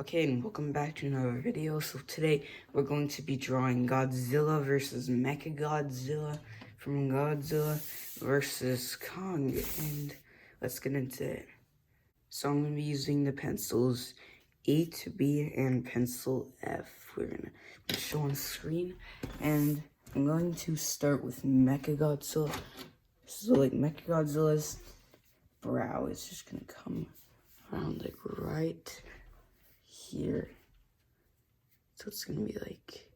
Okay, and welcome back to another video. So today we're going to be drawing Godzilla vs Mechagodzilla from Godzilla vs Kong, and let's get into it. So I'm going to be using the pencils A to B and pencil F. We're going to show on screen, and I'm going to start with Mechagodzilla. So like Mechagodzilla's brow is just going to come around like right here. So it's gonna be like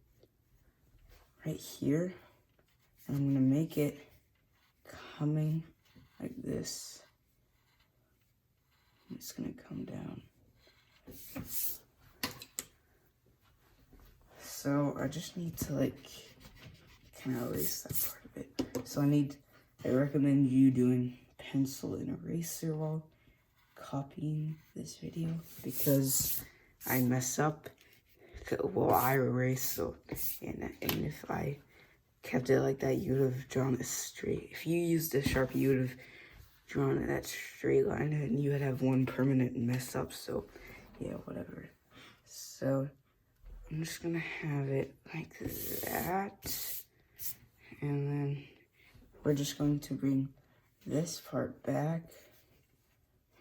right here. And I'm gonna make it coming like this. It's gonna come down. So I just need to like kind of erase that part of it. So I recommend you doing pencil and eraser while copying this video, because I mess up. Well, I erase, so and if I kept it like that, you would have drawn it straight. If you used a Sharpie, you would have drawn that straight line, and you would have one permanent mess up. So yeah, whatever. So I'm just gonna have it like that, and then we're just going to bring this part back,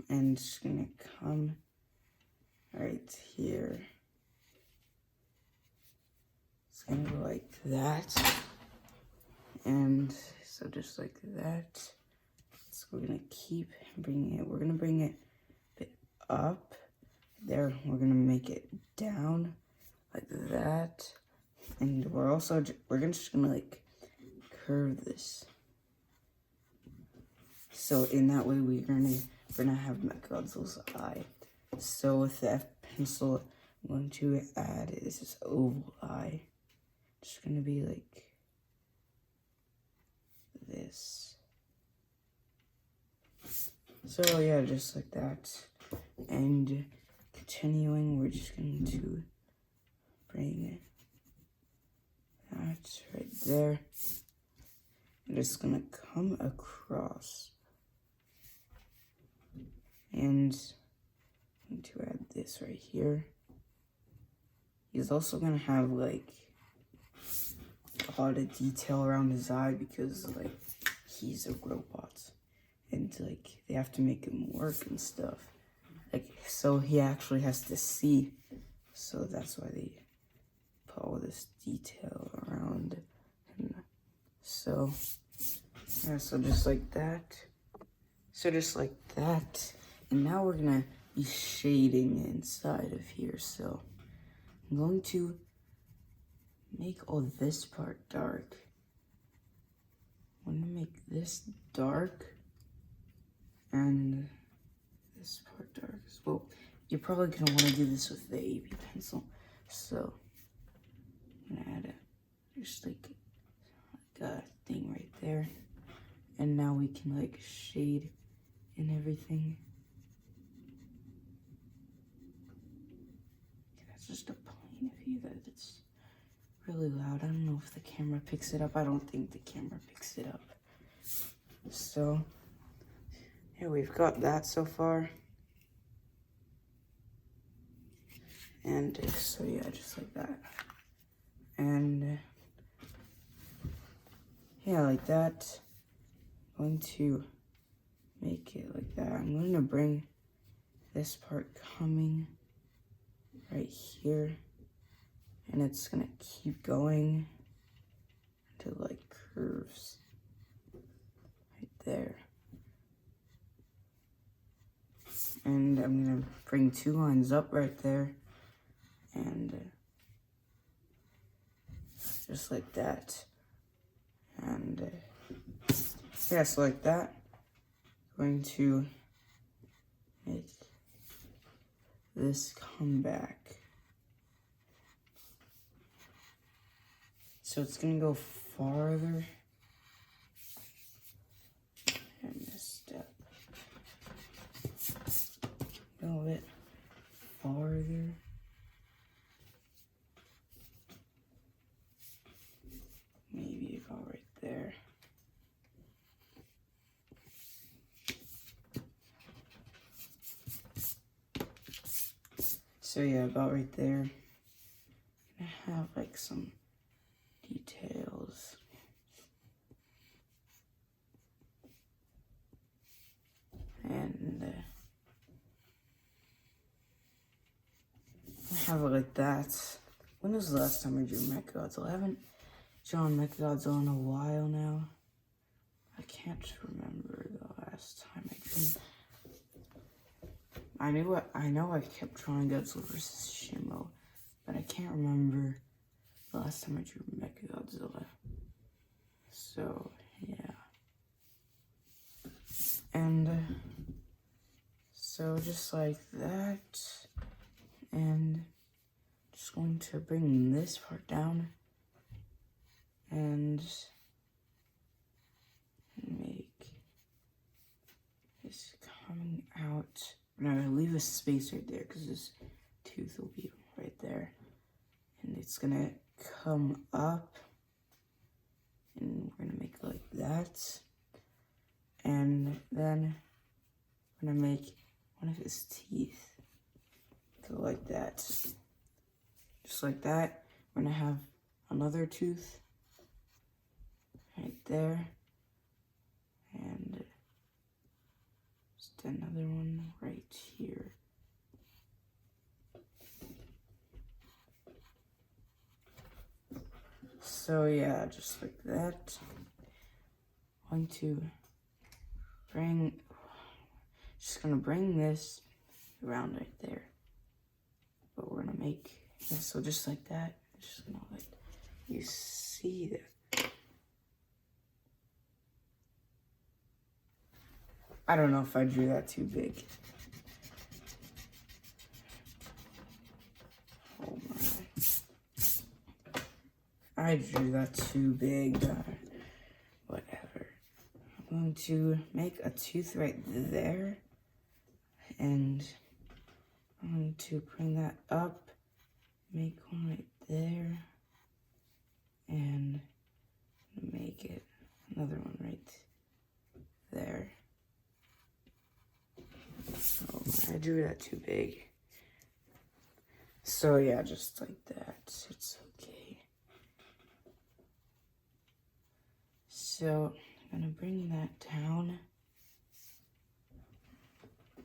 and it's gonna come right here. It's gonna go like that, and so just like that. So we're gonna keep bringing it. We're gonna bring it a bit up there. We're gonna make it down like that, and we're just gonna like curve this. So in that way, we're gonna have Mechagodzilla's eye. So with the F pencil, I'm going to add this oval eye. Just gonna be like this. So yeah, just like that. And continuing, we're just going to bring that right there. And it's gonna come across. And I'm going to add this right here. He's also gonna have like a lot of detail around his eye, because like he's a robot, and like they have to make him work and stuff, like, so he actually has to see. So that's why they put all this detail around him. So yeah, so just like that. And now we're gonna be shading inside of here. So I'm going to make all this part dark. I'm gonna make this dark and this part dark as well. You're probably gonna want to do this with the AB pencil. So I'm gonna add just like a thing right there. And now we can like shade and everything. Okay, that's just a point of view that it's really loud. I don't know if the camera picks it up. I don't think the camera picks it up. So yeah, we've got that so far. And so yeah, just like that. And yeah, like that. I'm going to make it like that. I'm going to bring this part coming right here, and it's gonna keep going until like curves right there. And I'm gonna bring two lines up right there, and just like that. And yeah, so like that. Going to make this come back. So it's gonna go farther. And this step. Go a bit farther. Maybe about right there. So yeah, about right there. I have like some details. And I have it like that. When was the last time I drew Mechagodzilla? I haven't drawn Mechagodzilla in a while now. I can't remember the last time I drew. I know I kept drawing Godzilla vs Shimo, but I can't remember the last time I drew Mechagodzilla. So yeah. And so just like that, and just going to bring this part down and make this coming out. And I'm gonna leave a space right there because this tooth will be right there, and it's gonna come up, and we're gonna make it like that. And then I'm gonna make one of his teeth go like that. Just like that. We're gonna have another tooth right there. And just another one right here. So yeah, just like that. I'm going to just gonna bring this around right there. But we're gonna make, yeah, so just like that. Just gonna let you see that. I don't know if I drew that too big. Oh my. I drew that too big. Whatever. I'm going to make a tooth right there. And I'm going to bring that up. Make one right there. And make it another one right there. Oh, I drew that too big. So yeah, just like that. It's okay. So I'm gonna bring that down.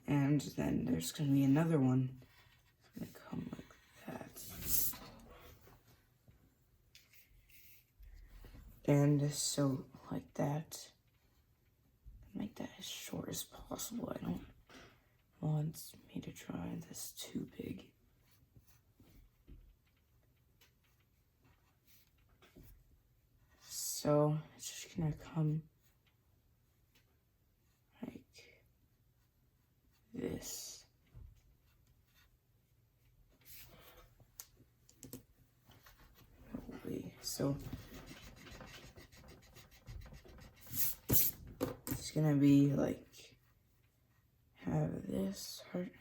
And then there's gonna be another one. It's gonna come like that. And so like that. Make that as short as possible. I don't want me to try this too big. So it's just gonna come like this. So it's gonna be like, have this heart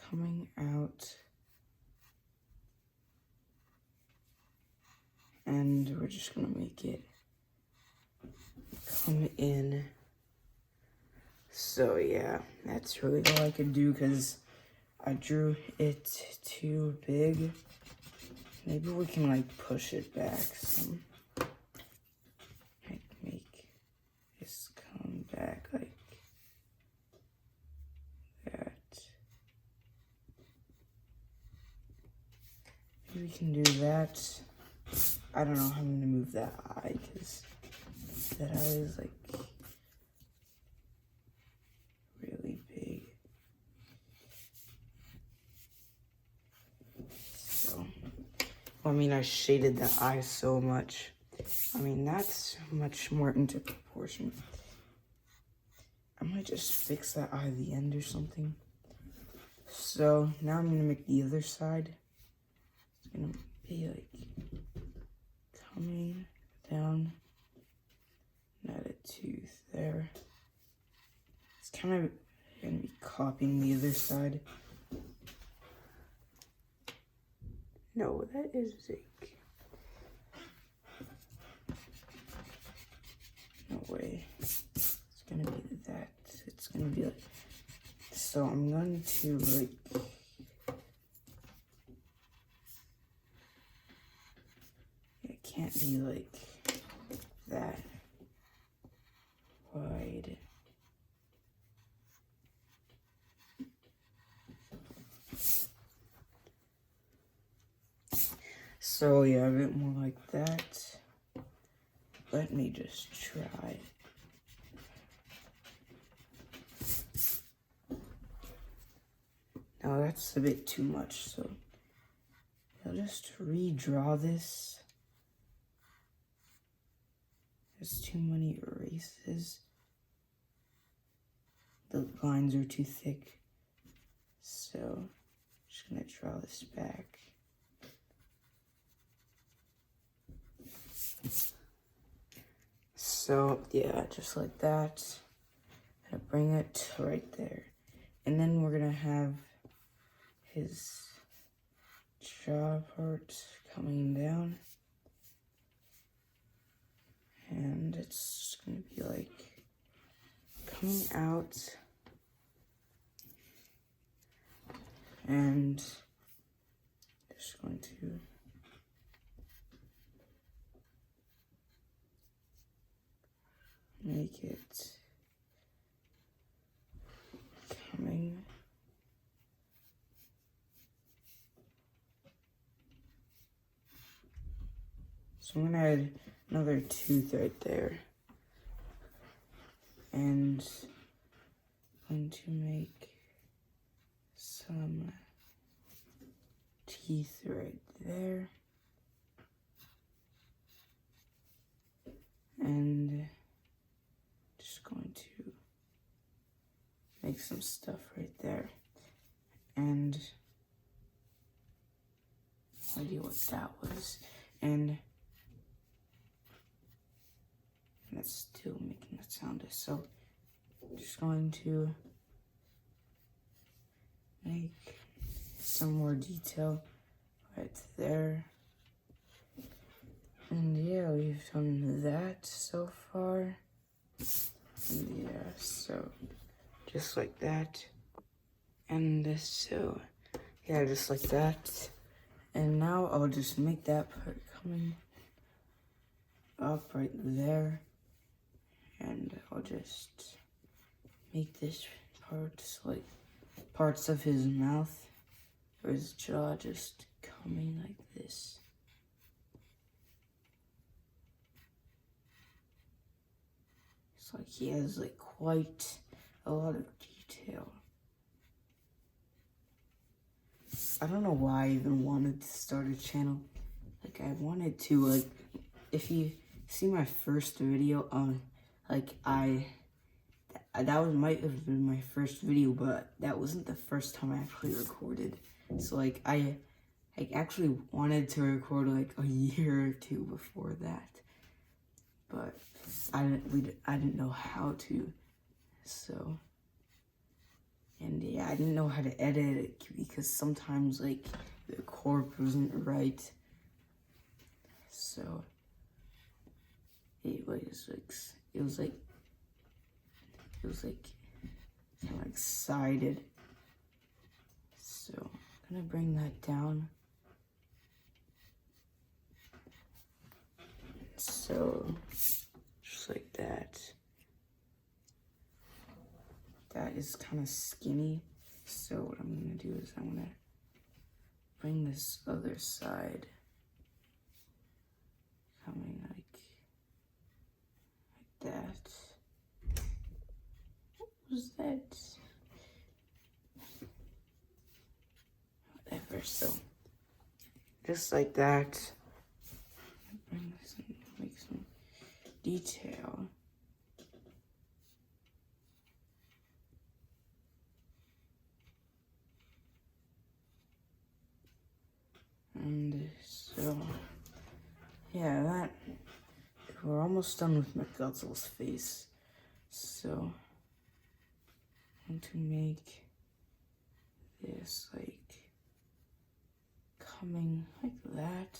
coming out, and we're just gonna make it come in. So yeah, that's really all I could do because I drew it too big. Maybe we can like push it back some. Like make this come back like that. Maybe we can do that. I don't know how I'm gonna move that eye because that eye is like really big. So, I mean, I shaded the eye so much. I mean, that's much more into proportion. I might just fix that eye at the end or something. So now I'm gonna make the other side. It's gonna be like coming down, add a tooth there. It's kind of gonna be copying the other side. No, that is like, no way. It's gonna be that. It's gonna be like, so I'm going to like can't be like that wide. So yeah, a bit more like that. Let me just try. Now that's a bit too much, so I'll just redraw this. There's too many erases. The lines are too thick. So I'm just gonna draw this back. So yeah, just like that. I'm gonna bring it right there. And then we're gonna have his jaw part coming down. And it's gonna be like coming out. And just going to make it coming. So I'm gonna add another tooth right there. And I'm going to make some teeth right there. And just going to make some stuff right there. And no idea what that was. And that's still making that sound. So just going to make some more detail right there. And yeah, we've done that so far. And yeah, so just like that. And so yeah, just like that. And now I'll just make that part coming up right there. And I'll just make this part like parts of his mouth or his jaw just coming like this. It's like he has like quite a lot of detail. I don't know why I even wanted to start a channel. Like I wanted to, like, if you see my first video, that might have been my first video, but that wasn't the first time I actually recorded. So like I actually wanted to record like a year or two before that, but I didn't know how to. So, and yeah, I didn't know how to edit it because sometimes like the corp wasn't right. So it was like kind of like sided. So I'm gonna bring that down. So just like that. That is kind of skinny. So what I'm gonna do is I'm gonna bring this other side coming like that. What was that? Whatever. So just like that. Bring this in, make some detail. And so, yeah, we're almost done with Mechagodzilla's face. So, I'm going to make this like coming like that.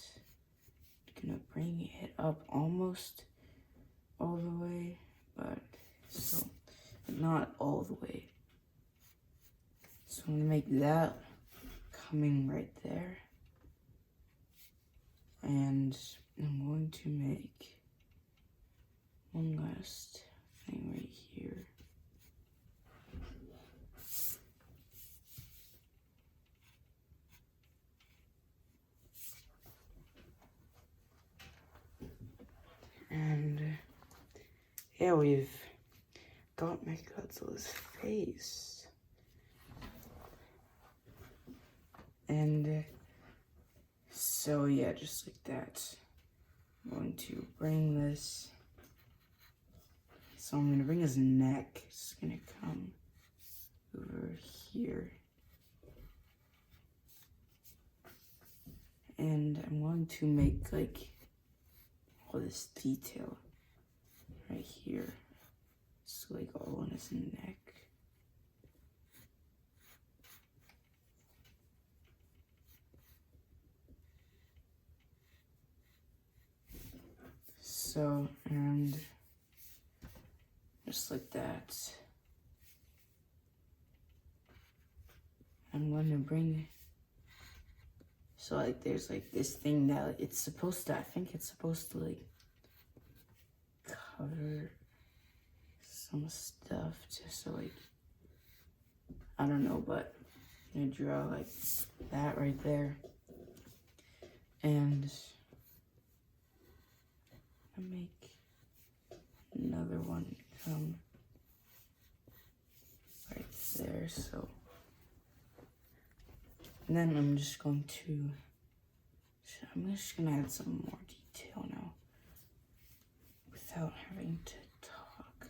I'm gonna bring it up almost all the way, but so not all the way. So I'm gonna make that coming right there. And I'm going to make one last thing right here. And yeah, we've got Mechagodzilla's face. And so yeah, just like that. I'm going to bring this. So I'm going to bring his neck. It's going to come over here. And I'm going to make like all this detail right here. So like all on his neck. So, and just like that. I'm going to bring, so like there's like this thing that it's supposed to, I think it's supposed to like cover some stuff just so like, I don't know, but I'm gonna draw like that right there. And I'm gonna make another one come right there, so. And then I'm just going to, add some more detail now without having to talk.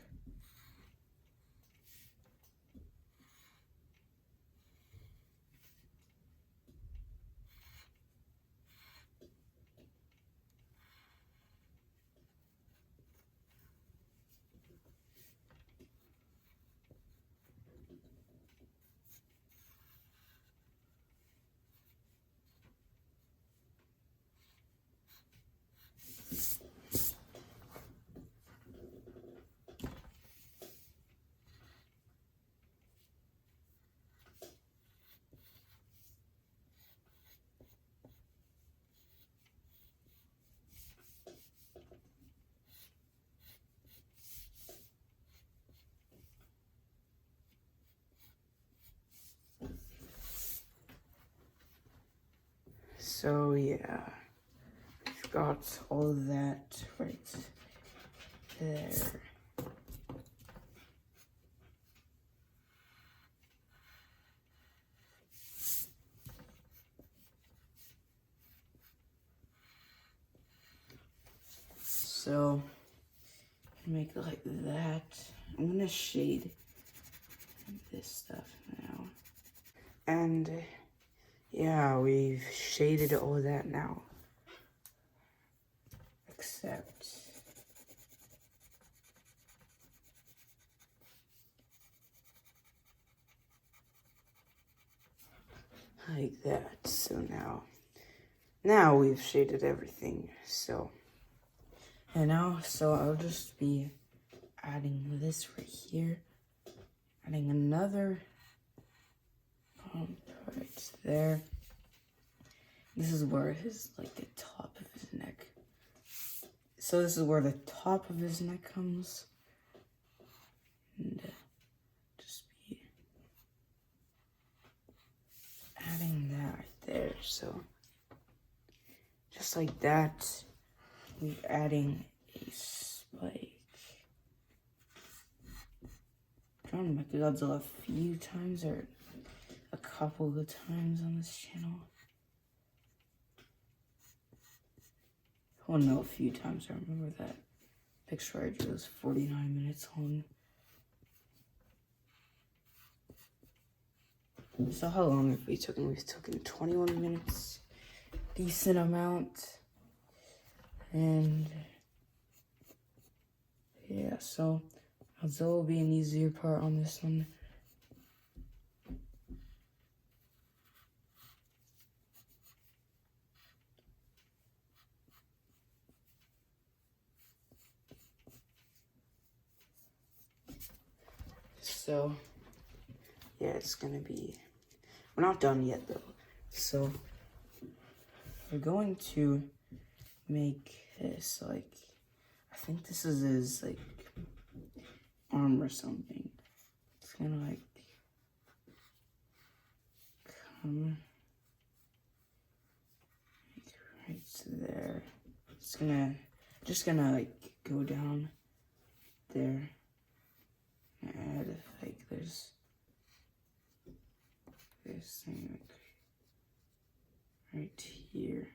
So yeah, I've got all of that right there. So, make it like that. I'm gonna shade this stuff now. And yeah, we've shaded all of that now. Except like that. So now we've shaded everything. So, and now, so I'll just be adding this right here. Adding another right there. This is where his, like the top of his neck. So this is where the top of his neck comes. And just be adding that right there. So just like that, we're adding a spike. I've drawn Mechagodzilla a few times, or a couple of times on this channel. Well, no, a few times. I remember that picture I drew was 49 minutes long. So how long have we taken? We've taken 21 minutes. Decent amount. And yeah, so Godzilla will be an easier part on this one. So yeah, it's gonna be, we're not done yet though. So we're going to make this like, I think this is his like arm or something. It's gonna like come like right there. It's just gonna like go down there. Add like this thing like right here.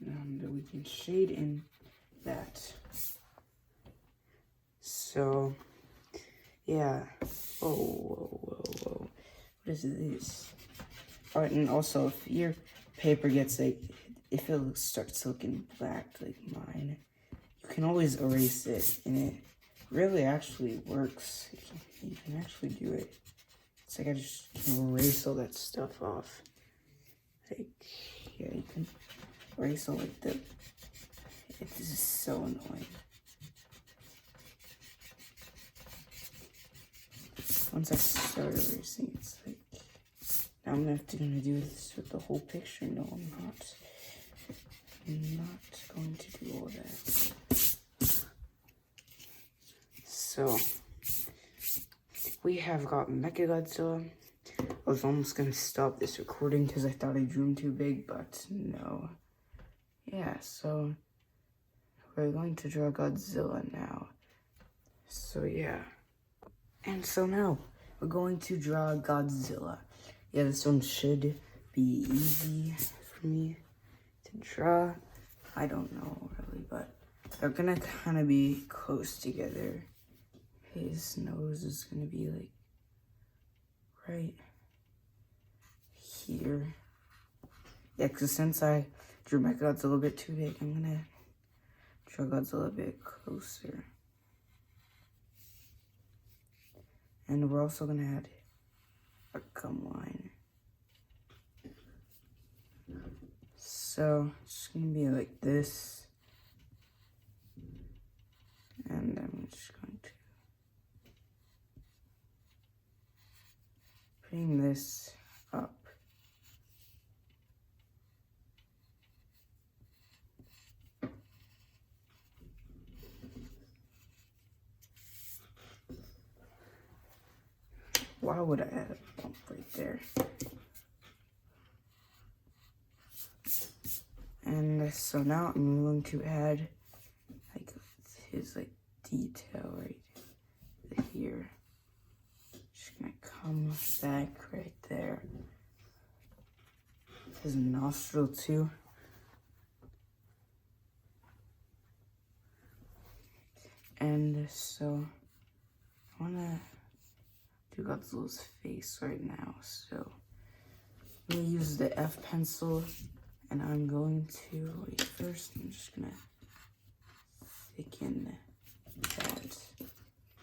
And we can shade in that. So yeah. Whoa. What is this? Alright, and also if your paper gets like, if it starts looking black like mine, you can always erase it, and it really actually works. You can actually do it. It's like I just can erase all that stuff off. Like, yeah, you can erase all like the, this is so annoying. Once I start erasing, it's like, now I'm gonna do this with the whole picture. No, I'm not. I'm not going to do all that. So, we have got Mechagodzilla. I was almost gonna stop this recording because I thought I drew him too big, but no. Yeah, so we're going to draw Godzilla now. So yeah. And so now, we're going to draw Godzilla. Yeah, this one should be easy for me to draw. I don't know really, but they're gonna kind of be close together. His nose is gonna be like right here. Yeah, because since I drew Mechagodzilla a bit too big, I'm gonna draw Godzilla a bit closer. And we're also gonna add a gum line. So it's gonna be like this. And I'm just going to bring this up. Why would I add a bump right there? And so now I'm going to add like his like detail right here. Just gonna come back right there. His nostril too. And so I wanna do Godzilla's face right now. So I'm gonna use the F pencil, and I'm going to, wait, first I'm just gonna thicken that.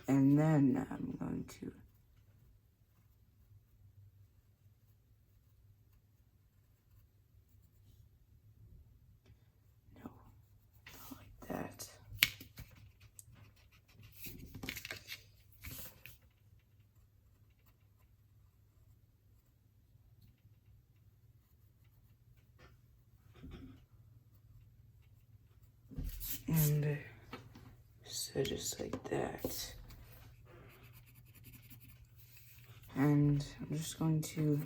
And then I'm going to that. And so just like that. And I'm just going to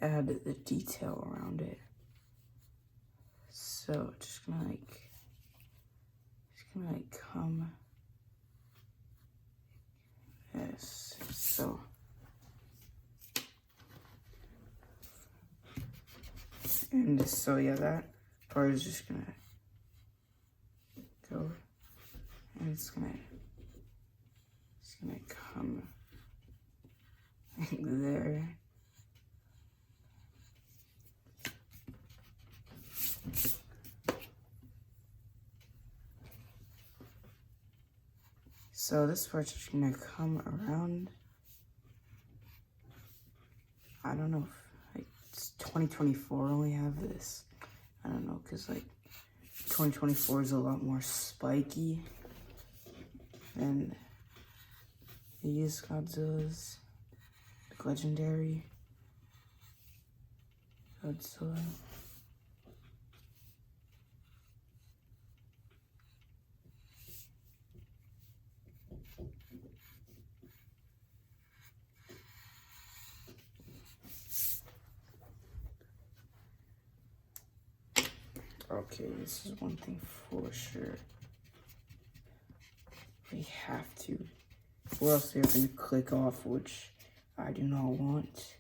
add the detail around it. So just gonna come this. So and so yeah, that part is just gonna go, and it's gonna come like there. So this part's just gonna come around. I don't know if like it's 2024 when we have this. I don't know, cause like 2024 is a lot more spiky than these Godzillas, like legendary. Godzilla. Okay, this is one thing for sure. We have to, or else they're gonna click off, which I do not want.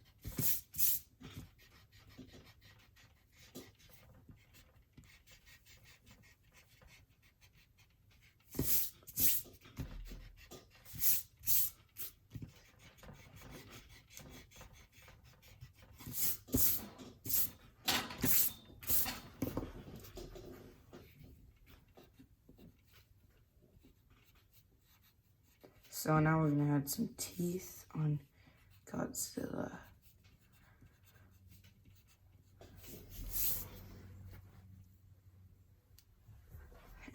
So now we're gonna add some teeth on Godzilla.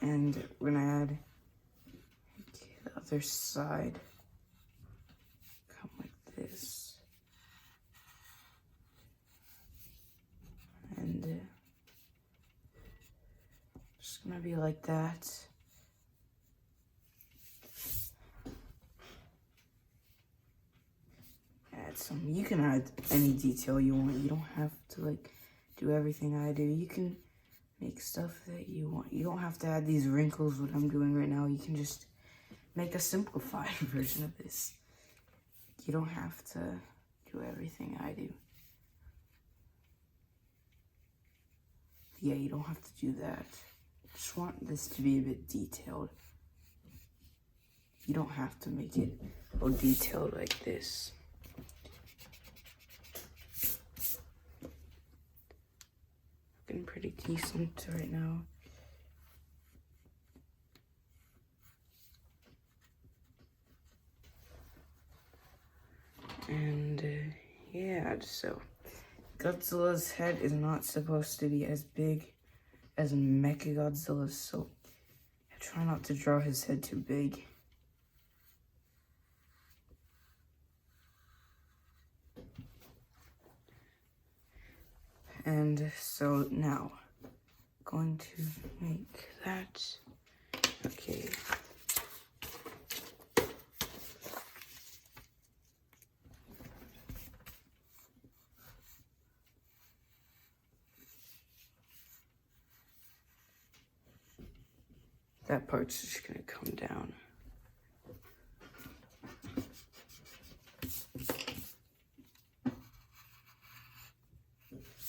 And we're gonna add the other side. Come like this. And just gonna be like that. You can add any detail you want. You don't have to like do everything I do. You can make stuff that you want. You don't have to add these wrinkles, what I'm doing right now. You can just make a simplified version of this. You don't have to do everything I do. Yeah, you don't have to do that. Just want this to be a bit detailed. You don't have to make it all detailed like this. Looking pretty decent right now. And yeah, so Godzilla's head is not supposed to be as big as Mechagodzilla's, so I try not to draw his head too big. And so now, going to make that, okay. That part's just gonna come down.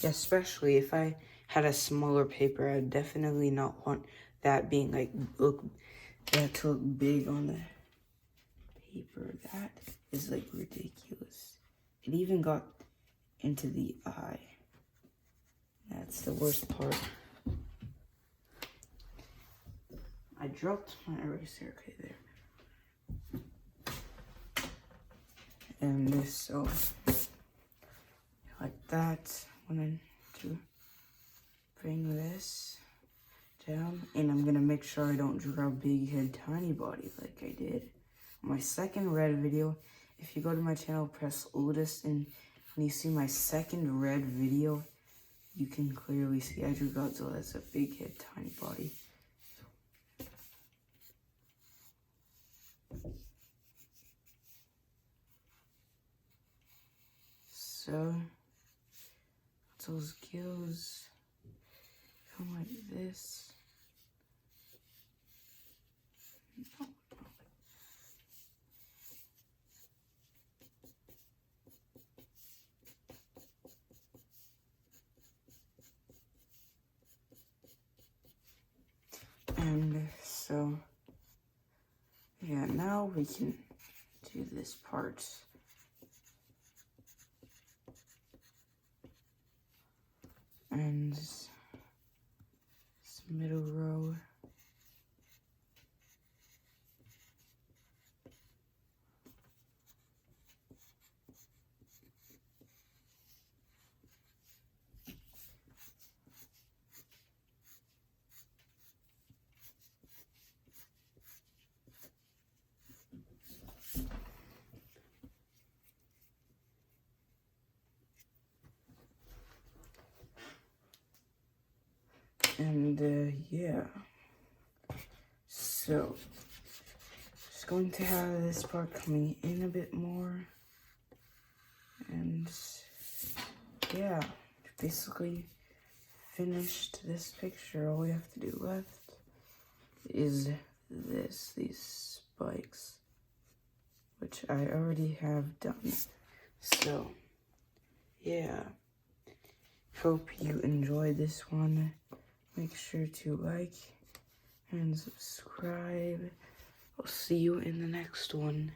Especially if I had a smaller paper, I'd definitely not want that being like, that to look big on the paper. That is like ridiculous. It even got into the eye. That's the worst part. I dropped my eraser, okay, there. And this, so, like that. I'm going to bring this down, and I'm gonna make sure I don't draw big head, tiny body like I did on my second red video. If you go to my channel, press oldest, and when you see my second red video, you can clearly see I drew Godzilla as a big head, tiny body. So, those gills come like this. No. And so, yeah, now we can do this part. And this middle row. yeah. So, just going to have this part coming in a bit more. And, yeah, basically finished this picture. All we have to do left is these spikes, which I already have done. So, yeah. Hope you enjoyed this one. Make sure to like and subscribe. I'll see you in the next one.